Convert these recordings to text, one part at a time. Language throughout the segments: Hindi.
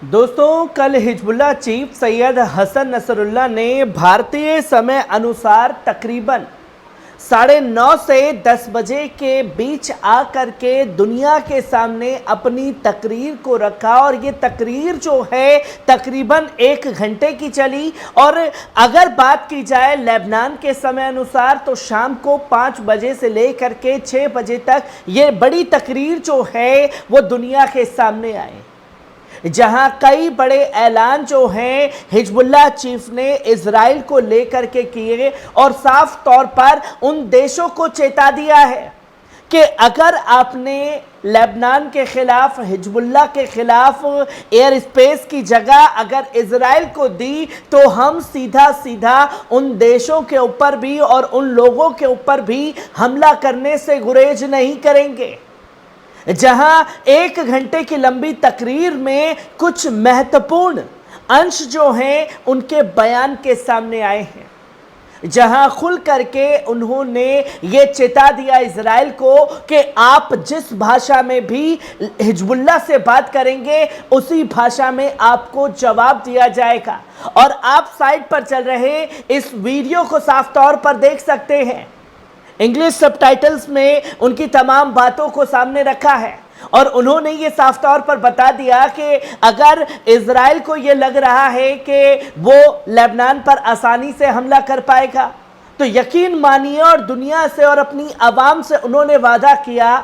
दोस्तों, कल Hezbollah chief Sayyed Hassan Nasrallah ने भारतीय समय अनुसार तकरीबन 9:30 से 10 बजे के बीच आकर के दुनिया के सामने अपनी तकरीर को रखा और ये तकरीर जो है तकरीबन 1 घंटे की चली। और अगर बात की जाए लेबनान के समय अनुसार तो शाम को 5 बजे से लेकर के 6 बजे तक ये बड़ी तकरीर जो है वो दुनिया के सामने आए, जहां कई बड़े ऐलान जो हैं हिजबुल्लाह चीफ ने इजराइल को लेकर के किए और साफ तौर पर उन देशों को चेता दिया है कि अगर आपने लेबनान के खिलाफ हिजबुल्लाह के खिलाफ एयर स्पेस की जगह अगर इजराइल को दी तो हम सीधा सीधा उन देशों के ऊपर भी और उन लोगों के ऊपर भी हमला करने से गुरेज नहीं करेंगे। जहां 1 घंटे की लंबी तकरीर में कुछ महत्वपूर्ण अंश जो हैं उनके बयान के सामने आए हैं, जहां खुल करके उन्होंने ये चेता दिया इजराइल को कि आप जिस भाषा में भी हिजबुल्लाह से बात करेंगे उसी भाषा में आपको जवाब दिया जाएगा। और आप साइट पर चल रहे इस वीडियो को साफ तौर पर देख सकते हैं, इंग्लिश सबटाइटल्स में उनकी तमाम बातों को सामने रखा है और उन्होंने ये साफ तौर पर बता दिया कि अगर इजराइल को ये लग रहा है कि वो लेबनान पर आसानी से हमला कर पाएगा तो यकीन मानिए, और दुनिया से और अपनी आवाम से उन्होंने वादा किया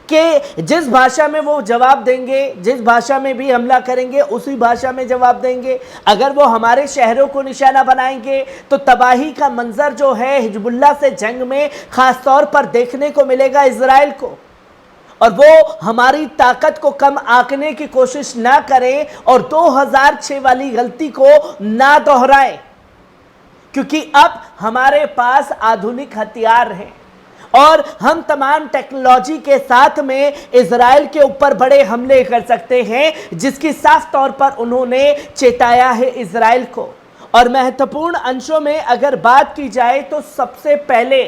कि जिस भाषा में वो जवाब देंगे, जिस भाषा में भी हमला करेंगे उसी भाषा में जवाब देंगे। अगर वो हमारे शहरों को निशाना बनाएंगे तो तबाही का मंजर जो है हिजबुल्लाह से जंग में खास तौर पर देखने को मिलेगा इजराइल को, और वो हमारी ताकत को कम आंकने की कोशिश ना करें और 2006 वाली गलती को ना दोहराएं, क्योंकि अब हमारे पास आधुनिक हथियार हैं और हम तमाम टेक्नोलॉजी के साथ में इजराइल के ऊपर बड़े हमले कर सकते हैं, जिसकी साफ तौर पर उन्होंने चेताया है इजराइल को। और महत्वपूर्ण अंशों में अगर बात की जाए तो सबसे पहले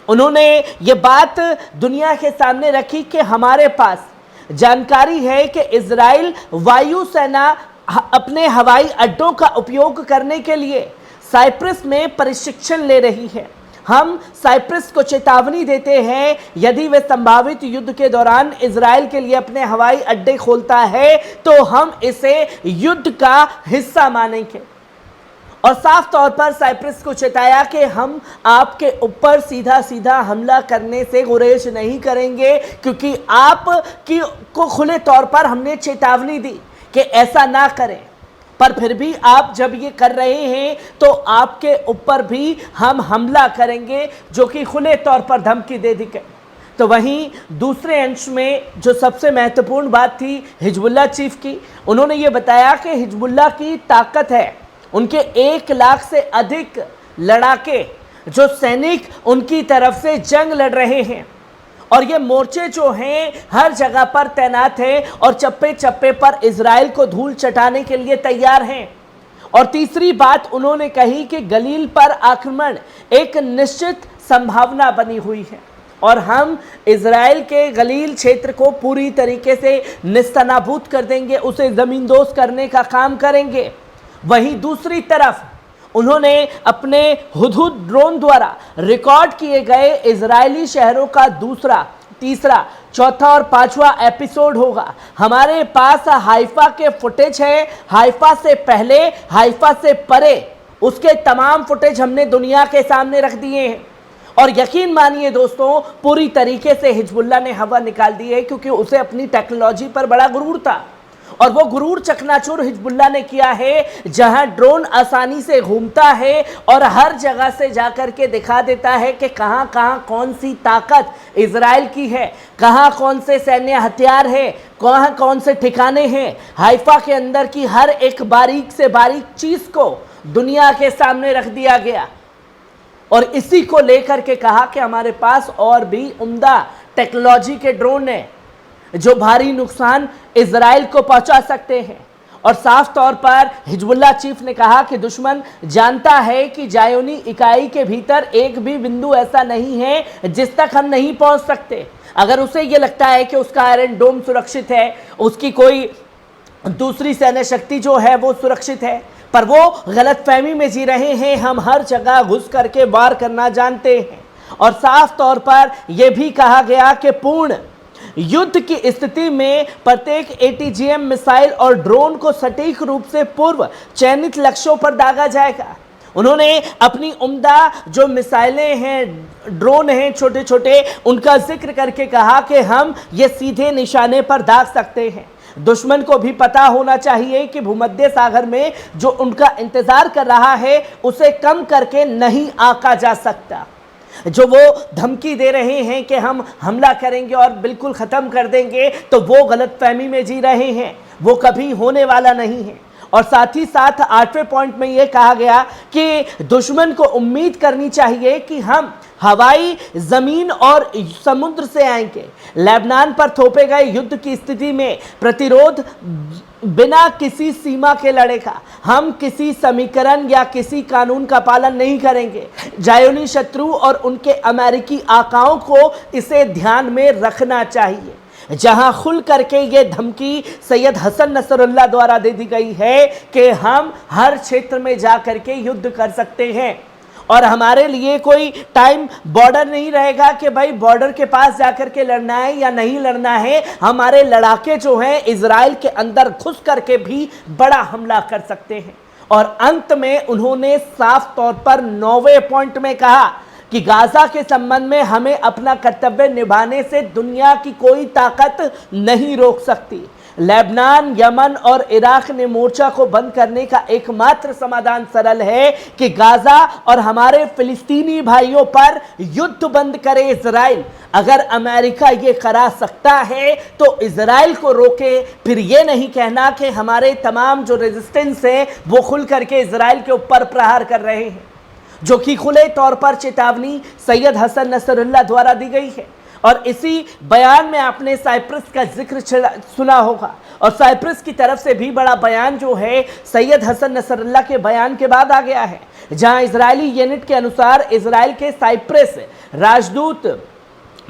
उन्होंने ये बात दुनिया के सामने रखी कि हमारे पास जानकारी है कि इजराइल वायुसेना अपने हवाई अड्डों का उपयोग करने के लिए साइप्रस में प्रशिक्षण ले रही है। हम साइप्रस को चेतावनी देते हैं, यदि वे संभावित युद्ध के दौरान इजराइल के लिए अपने हवाई अड्डे खोलता है तो हम इसे युद्ध का हिस्सा मानेंगे। और साफ तौर पर साइप्रस को चेताया कि हम आपके ऊपर सीधा सीधा हमला करने से गुरेज नहीं करेंगे, क्योंकि आप को खुले तौर पर हमने चेतावनी दी कि ऐसा ना करें, पर फिर भी आप जब ये कर रहे हैं तो आपके ऊपर भी हम हमला करेंगे, जो कि खुले तौर पर धमकी दे दी गई। तो वहीं दूसरे अंश में जो सबसे महत्वपूर्ण बात थी हिजबुल्लाह चीफ की, उन्होंने ये बताया कि हिजबुल्लाह की ताकत है, उनके 1 लाख से अधिक लड़ाके जो सैनिक उनकी तरफ से जंग लड़ रहे हैं और ये मोर्चे जो हैं हर जगह पर तैनात हैं और चप्पे चप्पे पर इजराइल को धूल चटाने के लिए तैयार हैं। और तीसरी बात उन्होंने कही कि गलील पर आक्रमण एक निश्चित संभावना बनी हुई है और हम इजराइल के गलील क्षेत्र को पूरी तरीके से निस्तनाबूद कर देंगे, उसे ज़मींदोज़ करने का काम करेंगे। वहीं दूसरी तरफ उन्होंने अपने हुदहुद ड्रोन द्वारा रिकॉर्ड किए गए इजरायली शहरों का दूसरा, तीसरा, चौथा और 5वां एपिसोड होगा। हमारे पास हाइफा के फुटेज है, हाइफा से पहले, हाइफा से परे, उसके तमाम फुटेज हमने दुनिया के सामने रख दिए हैं। और यकीन मानिए दोस्तों, पूरी तरीके से हिजबुल्लाह ने हवा निकाल दी है, क्योंकि उसे अपनी टेक्नोलॉजी पर बड़ा गुरूर था और वो गुरूर चकनाचूर हिजबुल्लाह ने किया है, जहां ड्रोन आसानी से घूमता है और हर जगह से जाकर के दिखा देता है कि कहां कहां कौन सी ताकत इजराइल की है, कहां कौन से सैन्य हथियार है, कहां कौन से ठिकाने हैं। हाइफा के अंदर की हर एक बारीक से बारीक चीज को दुनिया के सामने रख दिया गया और इसी को लेकर के कहा कि हमारे पास और भी उम्दा टेक्नोलॉजी के ड्रोन हैं जो भारी नुकसान इजराइल को पहुंचा सकते हैं। और साफ तौर पर हिजबुल्लाह चीफ ने कहा कि दुश्मन जानता है कि जायोनी इकाई के भीतर एक भी बिंदु ऐसा नहीं है जिस तक हम नहीं पहुंच सकते। अगर उसे ये लगता है कि उसका आयरन डोम सुरक्षित है, उसकी कोई दूसरी सैन्य शक्ति जो है वो सुरक्षित है, पर वो गलतफहमी में जी रहे हैं। हम हर जगह घुस करके वार करना जानते हैं। और साफ तौर पर यह भी कहा गया कि पूर्ण युद्ध की स्थिति में प्रत्येक एटीजीएम मिसाइल और ड्रोन को सटीक रूप से पूर्व चयनित लक्ष्यों पर दागा जाएगा। उन्होंने अपनी उम्दा जो मिसाइलें हैं, ड्रोन हैं छोटे छोटे, उनका जिक्र करके कहा कि हम ये सीधे निशाने पर दाग सकते हैं। दुश्मन को भी पता होना चाहिए कि भूमध्य सागर में जो उनका इंतजार कर रहा है उसे कम करके नहीं आंका जा सकता। जो वो धमकी दे रहे हैं कि हम हमला करेंगे और बिल्कुल ख़त्म कर देंगे, तो वो गलतफहमी में जी रहे हैं, वो कभी होने वाला नहीं है। और साथ ही साथ 8वें पॉइंट में ये कहा गया कि दुश्मन को उम्मीद करनी चाहिए कि हम हवाई, जमीन और समुद्र से आएंगे। लेबनान पर थोपे गए युद्ध की स्थिति में प्रतिरोध बिना किसी सीमा के लड़ेगा। हम किसी समीकरण या किसी कानून का पालन नहीं करेंगे। ज़ायोनी शत्रु और उनके अमेरिकी आकाओं को इसे ध्यान में रखना चाहिए। जहां खुल करके ये धमकी सैयद हसन नसरुल्लाह द्वारा दे दी गई है कि हम हर क्षेत्र में जा करके युद्ध कर सकते हैं और हमारे लिए कोई टाइम बॉर्डर नहीं रहेगा कि भाई बॉर्डर के पास जाकर के लड़ना है या नहीं लड़ना है। हमारे लड़ाके जो हैं इजराइल के अंदर घुस करके भी बड़ा हमला कर सकते हैं। और अंत में उन्होंने साफ तौर पर 9वें पॉइंट में कहा कि गाजा के संबंध में हमें अपना कर्तव्य निभाने से दुनिया की कोई ताकत नहीं रोक सकती। लेबनान, यमन और इराक ने मोर्चा को बंद करने का एकमात्र समाधान सरल है कि गाजा और हमारे फिलिस्तीनी भाइयों पर युद्ध बंद करे इजराइल। अगर अमेरिका ये करा सकता है तो इजराइल को रोके। फिर ये नहीं कहना कि हमारे तमाम जो रेजिस्टेंस है वो खुल करके इजराइल के ऊपर प्रहार कर रहे हैं, जो कि खुले तौर पर चेतावनी सैयद हसन नसरुल्लाह द्वारा दी गई है। और इसी बयान में आपने साइप्रस का जिक्र सुना होगा और साइप्रस की तरफ से भी बड़ा बयान जो है सैयद हसन नसरुल्लाह के बयान के बाद आ गया है, जहां इजरायली यूनिट के अनुसार इजराइल के साइप्रस राजदूत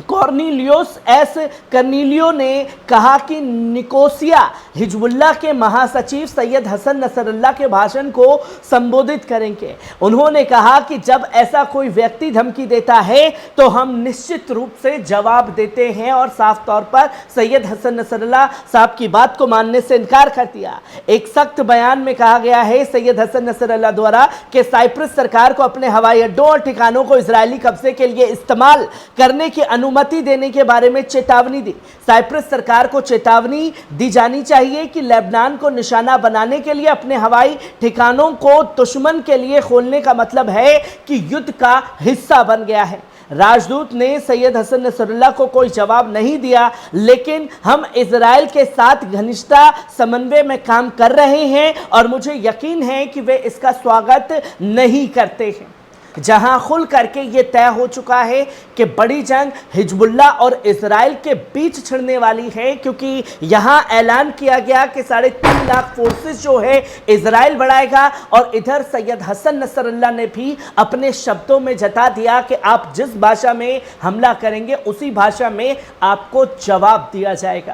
कॉर्नेलियोस एस कर्नेलियो ने कहा कि निकोसिया हिजबुल्लाह के महासचिव सैयद हसन नसरुल्लाह के भाषण को संबोधित करेंगे। उन्होंने कहा कि जब ऐसा कोई व्यक्ति धमकी देता है तो हम निश्चित रूप से जवाब देते हैं। और साफ तौर पर सैयद हसन नसरुल्लाह साहब की बात को मानने से इनकार कर दिया। एक सख्त बयान में कहा गया है सैयद हसन नसरुल्लाह द्वारा कि साइप्रस सरकार को अपने हवाई अड्डों और ठिकानों को इजरायली कब्जे के लिए इस्तेमाल करने की अनुमति देने के बारे में चेतावनी दी। साइप्रस सरकार को चेतावनी दी जानी चाहिए कि लेबनान को निशाना बनाने के लिए अपने हवाई ठिकानों को दुश्मन के लिए खोलने का मतलब है कि युद्ध का हिस्सा बन गया है। राजदूत ने सैयद हसन नसरुल्लाह को कोई जवाब नहीं दिया, लेकिन हम इजराइल के साथ घनिष्ठता समन्वय में काम कर रहे हैं और मुझे यकीन है कि वे इसका स्वागत नहीं करते हैं। जहां खुल करके ये तय हो चुका है कि बड़ी जंग हिजबुल्लाह और इजराइल के बीच छिड़ने वाली है, क्योंकि यहां ऐलान किया गया कि 3.5 लाख फोर्सेस जो है इजराइल बढ़ाएगा। और इधर सैयद हसन नसरुल्लाह ने भी अपने शब्दों में जता दिया कि आप जिस भाषा में हमला करेंगे उसी भाषा में आपको जवाब दिया जाएगा।